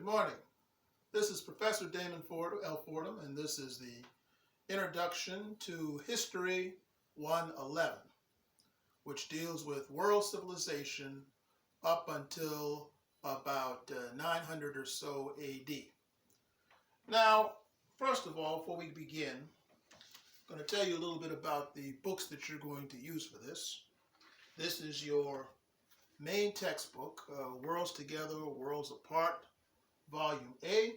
Good morning. This is Professor Damon L. Fordham, and this is the introduction to History 111, which deals with world civilization up until about 900 or so AD. Now, first of all, before we begin, I'm going to tell you a little bit about the books that you're going to use for this. This is your main textbook, Worlds Together, Worlds Apart, Volume A,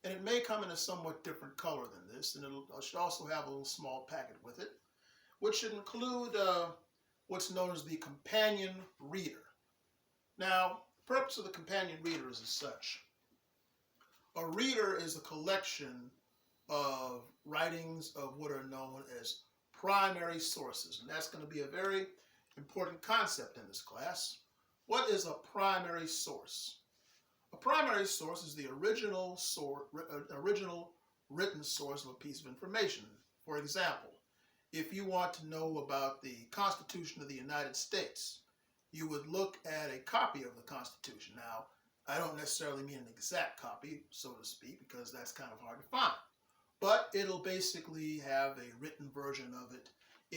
and it may come in a somewhat different color than this, and it should also have a little small packet with it, which should include what's known as the companion reader. Now, the purpose of the companion reader is as such. A reader is a collection of writings of what are known as primary sources, and that's going to be a very important concept in this class. What is a primary source? A primary source is the original written source of a piece of information. For example, if you want to know about the Constitution of the United States, you would look at a copy of the Constitution. Now, I don't necessarily mean an exact copy, so to speak, because that's kind of hard to find. But it'll basically have a written version of it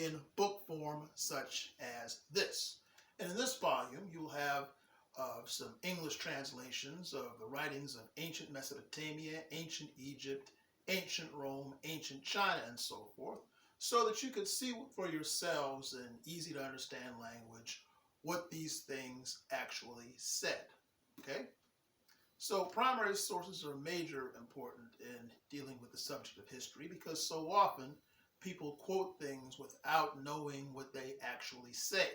in book form, such as this. And in this volume, you'll have some English translations of the writings of ancient Mesopotamia, ancient Egypt, ancient Rome, ancient China, and so forth, so that you could see for yourselves in easy to understand language what these things actually said. Okay? So primary sources are major important in dealing with the subject of history because so often people quote things without knowing what they actually say.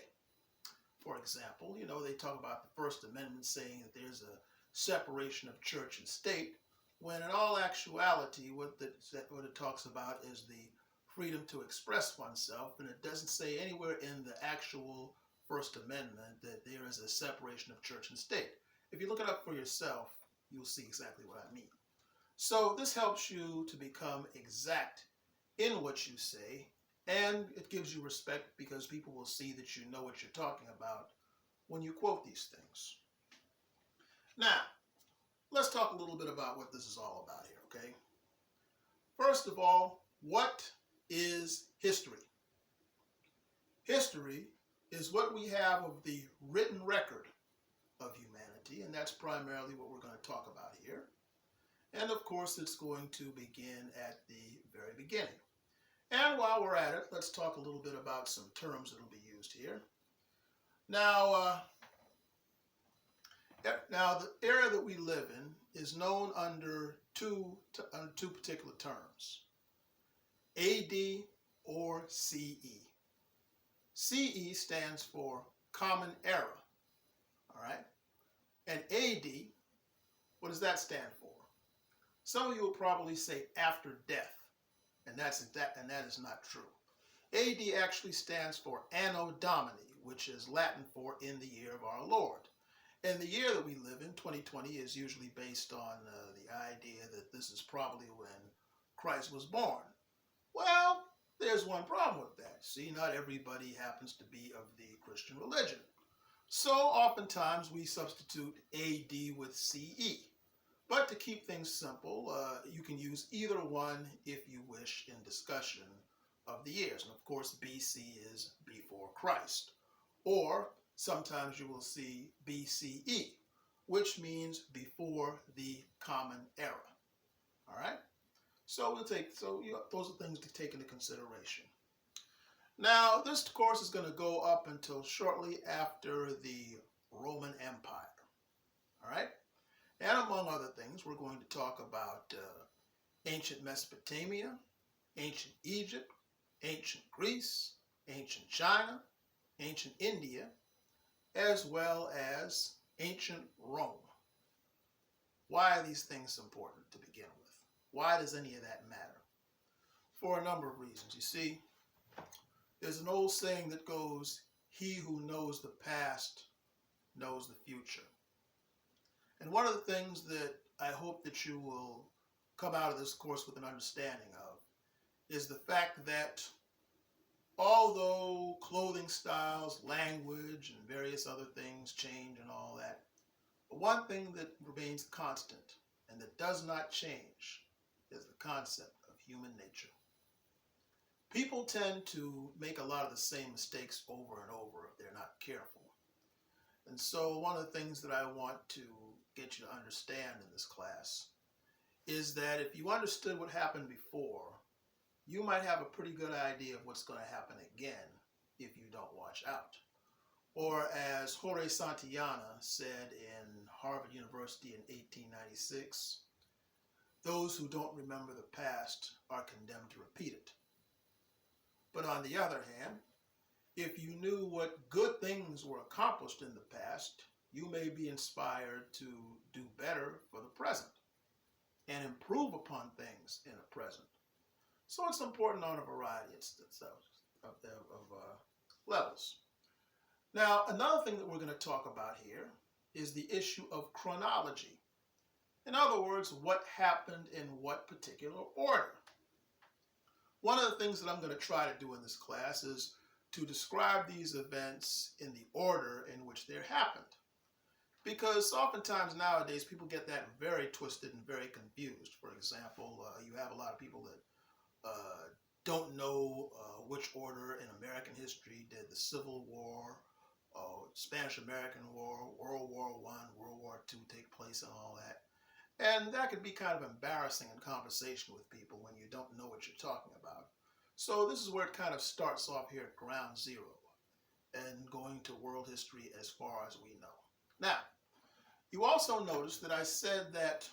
For example, they talk about the First Amendment saying that there's a separation of church and state, when in all actuality what it talks about is the freedom to express oneself, and it doesn't say anywhere in the actual First Amendment that there is a separation of church and state. If you look it up for yourself, you'll see exactly what I mean. So this helps you to become exact in what you say, and it gives you respect because people will see that you know what you're talking about when you quote these things. Now, let's talk a little bit about what this is all about here, okay? First of all, what is history? History is what we have of the written record of humanity, and that's primarily what we're going to talk about here. And of course, it's going to begin at the very beginning. And while we're at it, let's talk a little bit about some terms that will be used here. Now, the era that we live in is known under two particular terms, AD or CE. CE stands for Common Era, all right? And AD, what does that stand for? Some of you will probably say after death. And that is not true. AD actually stands for Anno Domini, which is Latin for in the year of our Lord. And the year that we live in, 2020, is usually based on the idea that this is probably when Christ was born. Well, there's one problem with that. See, not everybody happens to be of the Christian religion. So oftentimes we substitute AD with CE. But to keep things simple, you can use either one if you wish in discussion of the years. And of course, BC is before Christ. Or sometimes you will see BCE, which means before the Common Era. All right? So those are things to take into consideration. Now, this course is going to go up until shortly after the Roman Empire. All right? And among other things, we're going to talk about ancient Mesopotamia, ancient Egypt, ancient Greece, ancient China, ancient India, as well as ancient Rome. Why are these things important to begin with? Why does any of that matter? For a number of reasons. You see, there's an old saying that goes, "He who knows the past knows the future." And one of the things that I hope that you will come out of this course with an understanding of is the fact that although clothing styles, language, and various other things change and all that, but one thing that remains constant and that does not change is the concept of human nature. People tend to make a lot of the same mistakes over and over if they're not careful. And so one of the things that I want to get you to understand in this class is that if you understood what happened before, you might have a pretty good idea of what's going to happen again if you don't watch out. Or as Jorge Santayana said in Harvard University in 1896, those who don't remember the past are condemned to repeat it. But on the other hand, if you knew what good things were accomplished in the past, you may be inspired to do better for the present and improve upon things in the present. So it's important on a variety of levels. Now, another thing that we're going to talk about here is the issue of chronology. In other words, what happened in what particular order. One of the things that I'm going to try to do in this class is to describe these events in the order in which they happened. Because oftentimes nowadays people get that very twisted and very confused. For example, you have a lot of people that don't know which order in American history did the Civil War, Spanish-American War, World War I, World War II take place and all that. And that could be kind of embarrassing in conversation with people when you don't know what you're talking about. So this is where it kind of starts off here at ground zero and going to world history as far as we know. Now, you also notice that I said that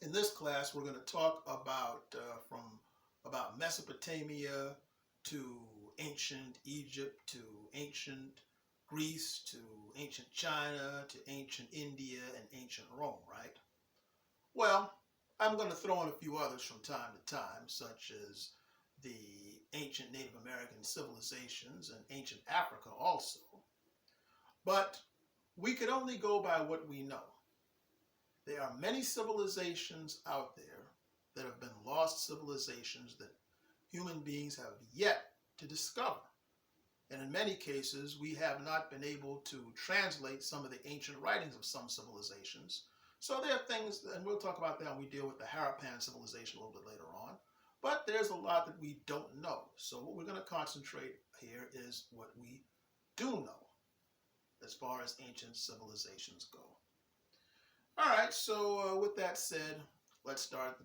in this class we're going to talk about about Mesopotamia to ancient Egypt to ancient Greece to ancient China to ancient India and ancient Rome, right? Well, I'm going to throw in a few others from time to time, such as the ancient Native American civilizations and ancient Africa also. But we could only go by what we know. There are many civilizations out there that have been lost civilizations that human beings have yet to discover. And in many cases, we have not been able to translate some of the ancient writings of some civilizations. So there are things, and we'll talk about that when we deal with the Harappan civilization a little bit later on. But there's a lot that we don't know. So what we're going to concentrate here is what we do know as far as ancient civilizations go. All right, so with that said, let's start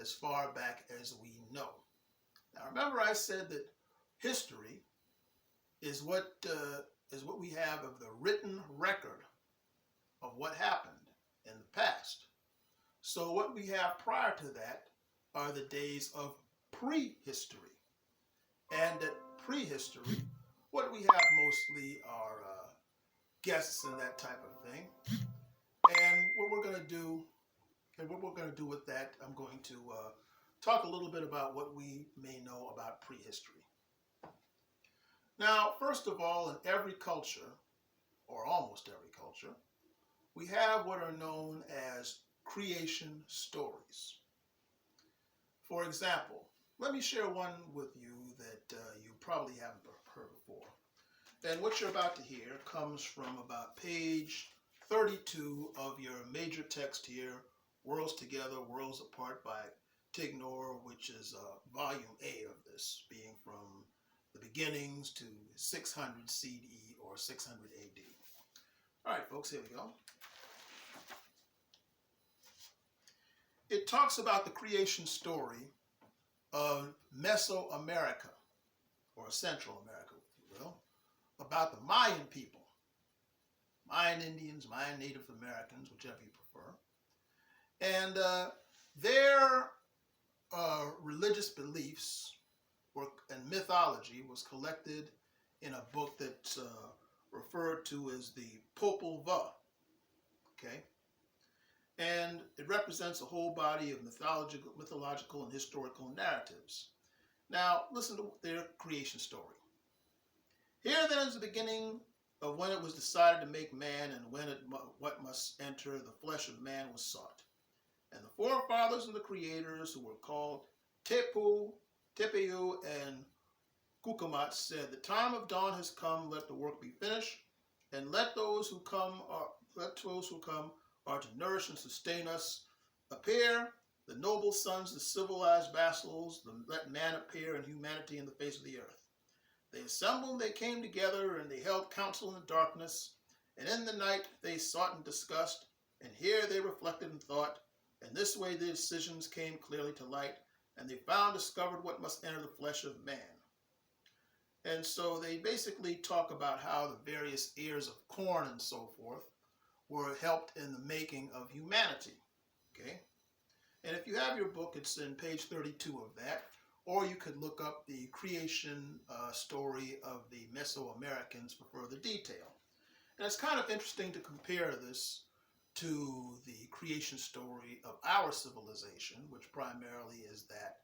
as far back as we know. Now remember I said that history is what we have of the written record of what happened in the past. So what we have prior to that are the days of prehistory. And at prehistory, what we have mostly are guests and that type of thing. And what we're going to do with that, I'm going to talk a little bit about what we may know about prehistory. Now, first of all, in every culture, or almost every culture, we have what are known as creation stories. For example, let me share one with you that you probably haven't heard before. And what you're about to hear comes from about page 32 of your major text here, Worlds Together, Worlds Apart by Tignor, which is volume A of this, being from the beginnings to 600 CE or 600 AD. All right, folks, here we go. It talks about the creation story of Mesoamerica, or Central America, if you will, about the Mayan people, Mayan Indians, Mayan Native Americans, whichever you prefer. And their religious beliefs and mythology was collected in a book that's referred to as the Popol Vuh, okay? And it represents a whole body of mythological and historical narratives. Now, listen to their creation story. Here then is the beginning of when it was decided to make man, and when what must enter the flesh of man was sought. And the forefathers of the creators, who were called Tepu, Tepehu, and Kukumat, said, "The time of dawn has come. Let the work be finished, and let those who come are to nourish and sustain us. Appear, the noble sons, the civilized vassals, let man appear and humanity in the face of the earth. They assembled, they came together, and they held counsel in the darkness, and in the night they sought and discussed, and here they reflected and thought, and this way their decisions came clearly to light, and they discovered what must enter the flesh of man. And so they basically talk about how the various ears of corn and so forth were helped in the making of humanity. Okay? And if you have your book, it's in page 32 of that. Or you could look up the creation story of the Mesoamericans for further detail. And it's kind of interesting to compare this to the creation story of our civilization, which primarily is that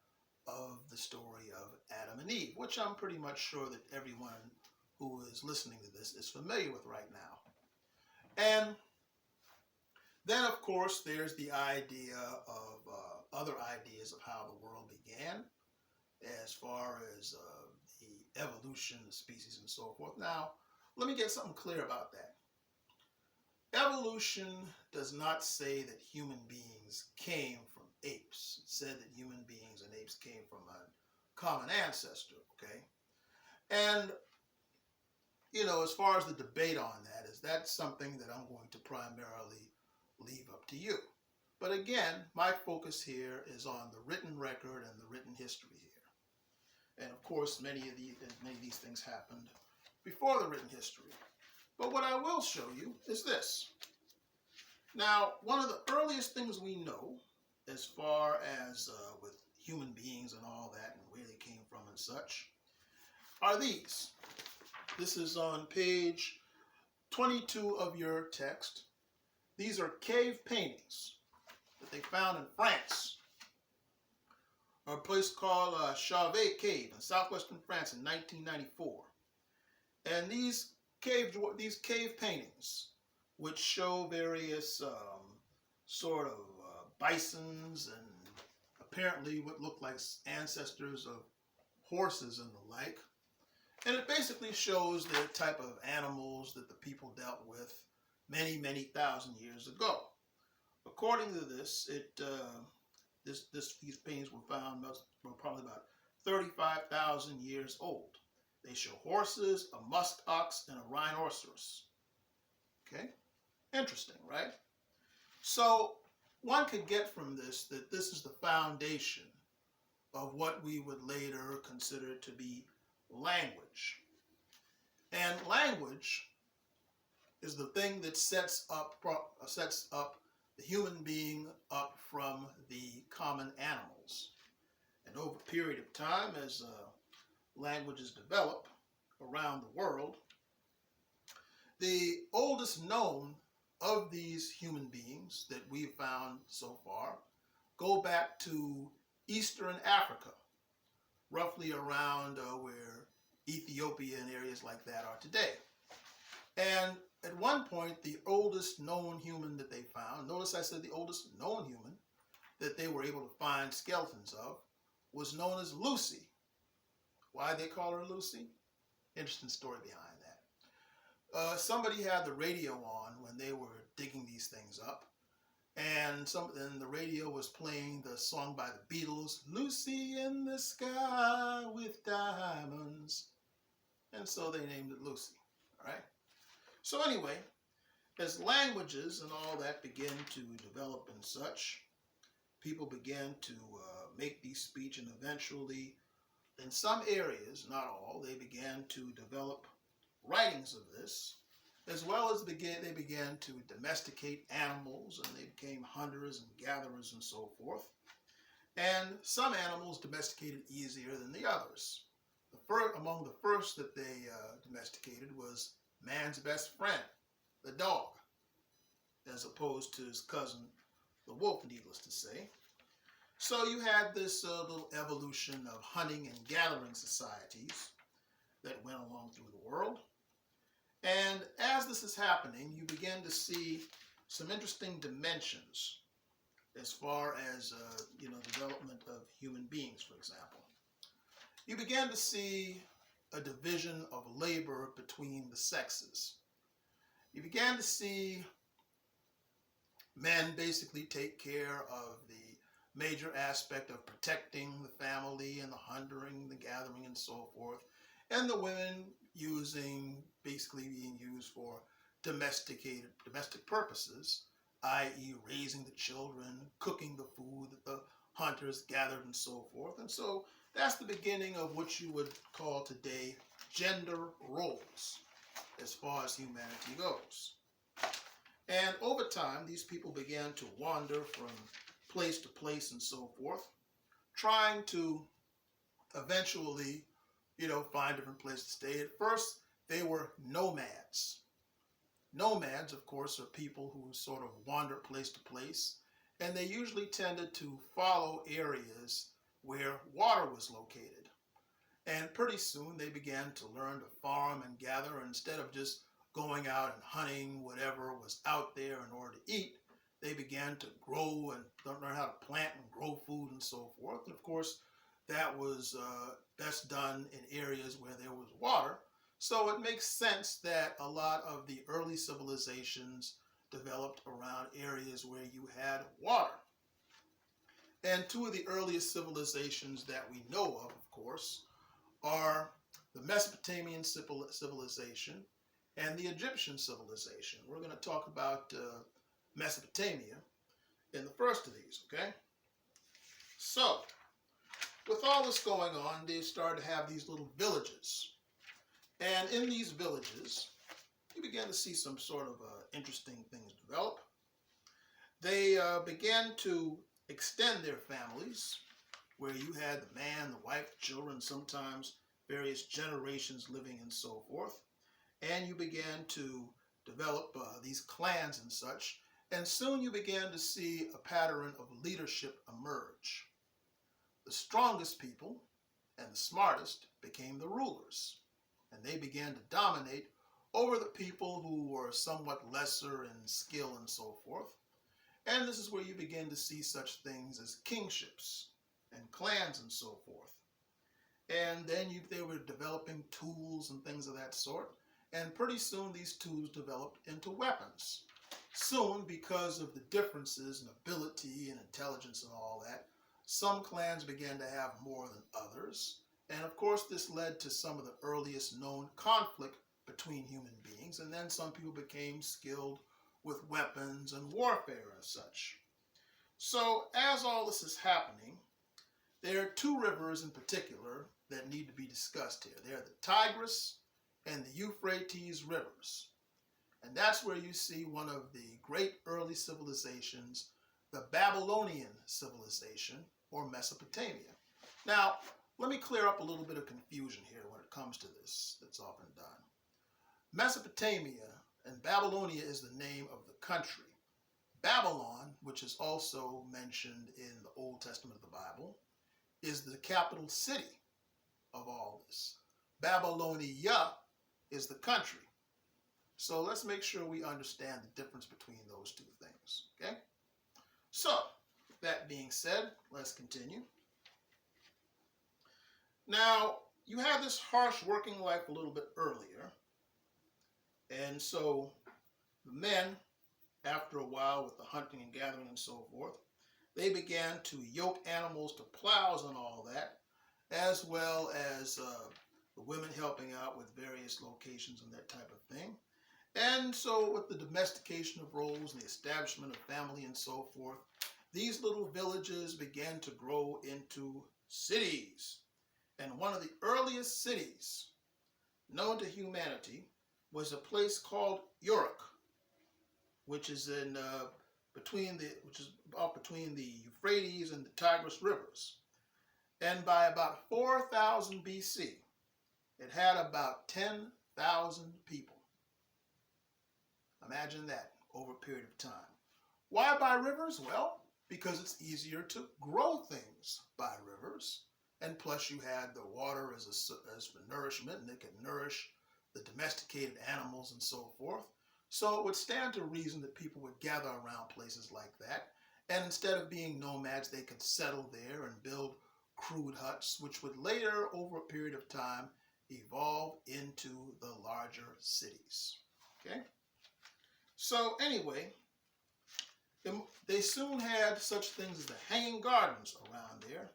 of the story of Adam and Eve, which I'm pretty much sure that everyone who is listening to this is familiar with right now. And then, of course, there's the idea of other ideas of how the world began, as far as the evolution of species and so forth. Now, let me get something clear about that. Evolution does not say that human beings came from apes. It said that human beings and apes came from a common ancestor, okay? And, you know, as far as the debate on that, that's something that I'm going to primarily leave up to you. But again, my focus here is on the written record and the written history here. And of course, many of these things happened before the written history. But what I will show you is this. Now, one of the earliest things we know, as far as with human beings and all that, and where they came from and such, are these. This is on page 22 of your text. These are cave paintings that they found in France, or a place called Chauvet Cave in southwestern France in 1994. And these cave paintings, which show various sort of bisons and apparently what look like ancestors of horses and the like. And it basically shows the type of animals that the people dealt with many, many thousand years ago. According to this, these paintings were found were probably about 35,000 years old. They show horses, a musk ox, and a rhinoceros. Okay? Interesting, right? So one could get from this that this is the foundation of what we would later consider to be language. And language is the thing that sets up the human being up from the common animals. And over a period of time, as languages develop around the world, the oldest known of these human beings that we've found so far go back to Eastern Africa, roughly around where Ethiopia and areas like that are today. And at one point, the oldest known human that they found, notice I said the oldest known human that they were able to find skeletons of, was known as Lucy. Why they call her Lucy? Interesting story behind that. Somebody had the radio on when they were digging these things up, and the radio was playing the song by the Beatles, Lucy in the Sky with Diamonds. And so they named it Lucy, all right? So anyway, as languages and all that began to develop and such, people began to make these speech, and eventually, in some areas, not all, they began to develop writings of this, as well as they began to domesticate animals, and they became hunters and gatherers and so forth. And some animals domesticated easier than the others. Among the first that they domesticated was man's best friend, the dog, as opposed to his cousin, the wolf, needless to say. So you had this little evolution of hunting and gathering societies that went along through the world. And as this is happening, you begin to see some interesting dimensions as far as development of human beings, for example. You began to see a division of labor between the sexes. You began to see Men basically take care of the major aspect of protecting the family and the hunting, the gathering, and so forth. And the women basically being used for domestic purposes, i.e. raising the children, cooking the food that the hunters gathered, and so forth. And so that's the beginning of what you would call today gender roles as far as humanity goes. And over time, these people began to wander from place to place and so forth, trying to eventually, find different places to stay. At first, they were nomads. Nomads, of course, are people who sort of wander place to place, and they usually tended to follow areas where water was located. And pretty soon they began to learn to farm and gather, and instead of just going out and hunting whatever was out there in order to eat, they began to grow and learn how to plant and grow food and so forth. And of course, that was best done in areas where there was water. So it makes sense that a lot of the early civilizations developed around areas where you had water. And two of the earliest civilizations that we know of course, are the Mesopotamian civilization and the Egyptian civilization. We're going to talk about Mesopotamia in the first of these, okay? So, with all this going on, they started to have these little villages. And in these villages, you began to see some sort of interesting things develop. They began to extend their families, where you had the man, the wife, the children, sometimes various generations living and so forth. And you began to develop these clans and such. And soon you began to see a pattern of leadership emerge. The strongest people and the smartest became the rulers. And they began to dominate over the people who were somewhat lesser in skill and so forth. And this is where you begin to see such things as kingships and clans and so forth. And then they were developing tools and things of that sort. And pretty soon these tools developed into weapons. Soon, because of the differences in ability and intelligence and all that, some clans began to have more than others. And of course, this led to some of the earliest known conflict between human beings. And then some people became skilled with weapons and warfare and such. So as all this is happening, there are two rivers in particular that need to be discussed here. They're the Tigris and the Euphrates rivers. And that's where you see one of the great early civilizations, the Babylonian civilization, or Mesopotamia. Now, let me clear up a little bit of confusion here when it comes to this that's often done. Mesopotamia and Babylonia is the name of the country. Babylon, which is also mentioned in the Old Testament of the Bible, is the capital city of all this. Babylonia is the country. So let's make sure we understand the difference between those two things, okay? So, that being said, let's continue. Now, you had this harsh working life a little bit earlier. And so the men, after a while with the hunting and gathering and so forth, they began to yoke animals to plows and all that, as well as the women helping out with various locations and that type of thing. And so with the domestication of roles and the establishment of family and so forth, these little villages began to grow into cities. And one of the earliest cities known to humanity was a place called Uruk, which is between the Euphrates and the Tigris rivers. And by about 4000 BC, it had about 10,000 people. Imagine that over a period of time. Why by rivers? Well, because it's easier to grow things by rivers. And plus you had the water as for nourishment, and it could nourish the domesticated animals and so forth. So it would stand to reason that people would gather around places like that. And instead of being nomads, they could settle there and build crude huts, which would later, over a period of time, evolve into the larger cities. Okay? So anyway, They soon had such things as the hanging gardens around there,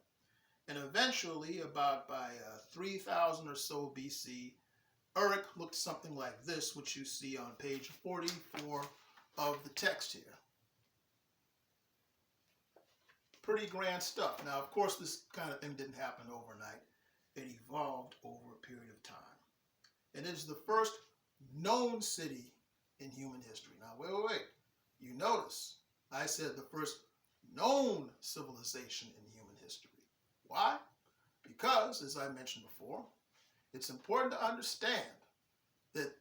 and eventually, about by 3000 or so BC, Uruk looked something like this, which you see on page 44 of the text here. Pretty grand stuff. Now, of course, this kind of thing didn't happen overnight. It evolved over a period of time. And it is the first known city in human history. Now, wait. You notice I said the first known civilization in human history. Why? Because, as I mentioned before, it's important to understand that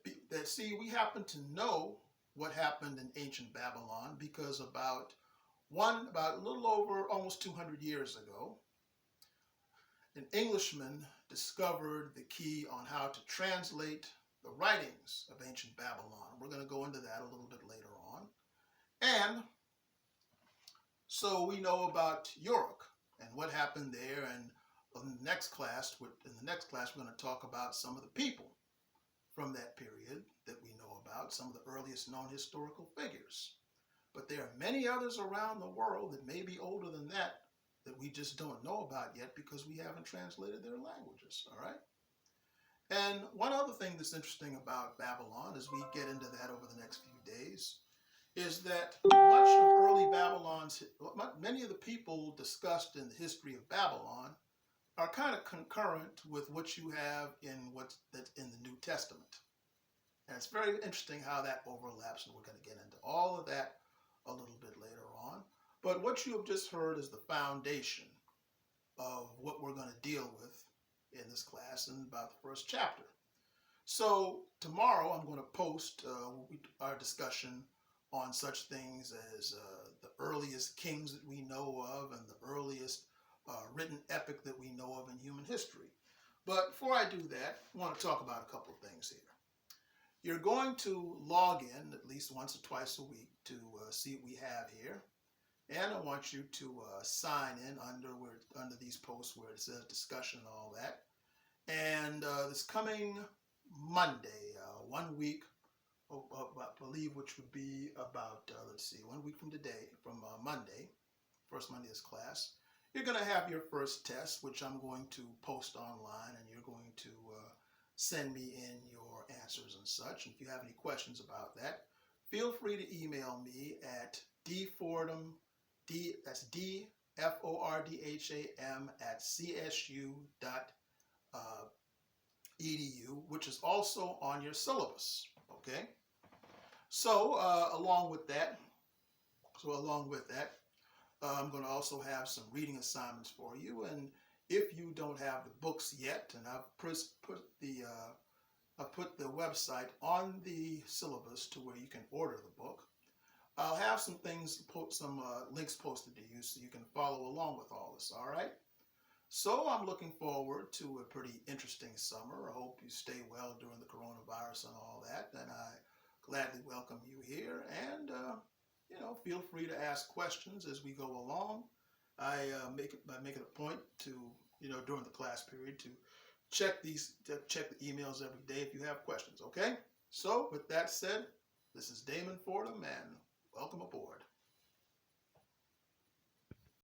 we happen to know what happened in ancient Babylon because about a little over almost 200 years ago, an Englishman discovered the key on how to translate the writings of ancient Babylon. We're going to go into that a little bit later on. And so we know about Uruk and what happened there. And in the next class, we're going to talk about some of the people from that period that we know about, some of the earliest known historical figures. But there are many others around the world that may be older than that we just don't know about yet because we haven't translated their languages, all right? And one other thing that's interesting about Babylon, as we get into that over the next few days, is that much of early Babylon's, many of the people discussed in the history of Babylon are kind of concurrent with what you have in that's in the New Testament. And it's very interesting how that overlaps, and we're going to get into all of that a little bit later on. But what you have just heard is the foundation of what we're going to deal with in this class in about the first chapter. So tomorrow I'm going to post our discussion on such things as the earliest kings that we know of and the earliest written epic that we know of in human history. But before I do that, I want to talk about a couple of things here. You're going to log in at least once or twice a week to see what we have here. And I want you to sign in under these posts where it says discussion and all that. And this coming Monday, 1 week, I believe, which would be about, 1 week from today, from Monday, first Monday of this class, you're going to have your first test, which I'm going to post online, and you're going to send me in your answers and such. And if you have any questions about that, feel free to email me at dfordham, that's DFORDHAM at csu.edu, which is also on your syllabus, okay? So along with that, I'm going to also have some reading assignments for you. And if you don't have the books yet, and I've put the website on the syllabus to where you can order the book, I'll have some links posted to you so you can follow along with all this, all right? So I'm looking forward to a pretty interesting summer. I hope you stay well during the coronavirus and all that, and I gladly welcome you here. And, feel free to ask questions as we go along. I make it a point to, during the class period to check the emails every day if you have questions, okay? So with that said, this is Damon Fordham, and welcome aboard.